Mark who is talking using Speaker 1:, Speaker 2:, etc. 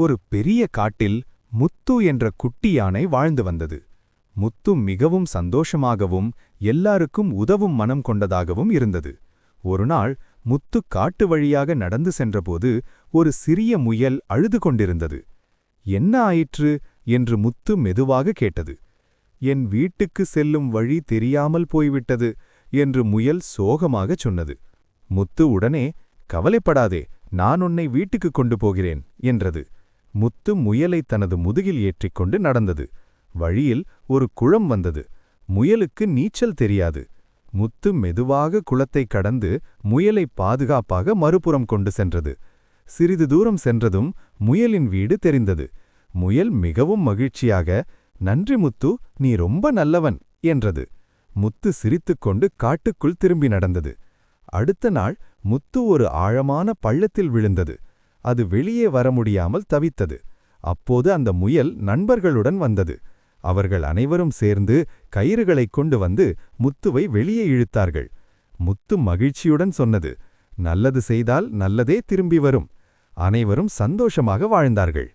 Speaker 1: ஒரு பெரிய காட்டில் முத்து என்ற குட்டி யானை வாழ்ந்து வந்தது. முத்து மிகவும் சந்தோஷமாகவும் எல்லாருக்கும் உதவும் மனம் கொண்டதாகவும் இருந்தது. ஒருநாள் முத்து காட்டு வழியாக நடந்து சென்றபோது ஒரு சிறிய முயல் அழுது கொண்டிருந்தது. என்ன ஆயிற்று என்று முத்து மெதுவாக கேட்டது. என் வீட்டுக்கு செல்லும் வழி தெரியாமல் போய்விட்டது என்று முயல் சோகமாகச் சொன்னது. முத்து உடனே, கவலைப்படாதே, நான் உன்னை வீட்டுக்கு கொண்டு போகிறேன் என்றது. முத்து முயலை தனது முதுகில் ஏற்றிக்கொண்டு நடந்தது. வழியில் ஒரு குளம் வந்தது. முயலுக்கு நீச்சல் தெரியாது. முத்து மெதுவாக குளத்தை கடந்து முயலை பாதுகாப்பாக மறுபுறம் கொண்டு சென்றது. சிறிது தூரம் சென்றதும் முயலின் வீடு தெரிந்தது. முயல் மிகவும் மகிழ்ச்சியாக, நன்றி முத்து, நீ ரொம்ப நல்லவன் என்றது. முத்து சிரித்துக்கொண்டு காட்டுக்குள் திரும்பி நடந்தது. அடுத்த நாள் முத்து ஒரு ஆழமான பள்ளத்தில் விழுந்தது. அது வெளியே வர முடியாமல் தவித்தது. அப்போது அந்த முயல் நண்பர்களுடன் வந்தது. அவர்கள் அனைவரும் சேர்ந்து கயிறுகளைக் கொண்டு வந்து முத்துவை வெளியே இழுத்தார்கள். முத்து மகிழ்ச்சியுடன் சொன்னது, நல்லது செய்தால் நல்லதே திரும்பி வரும். அனைவரும் சந்தோஷமாக வாழ்ந்தார்கள்.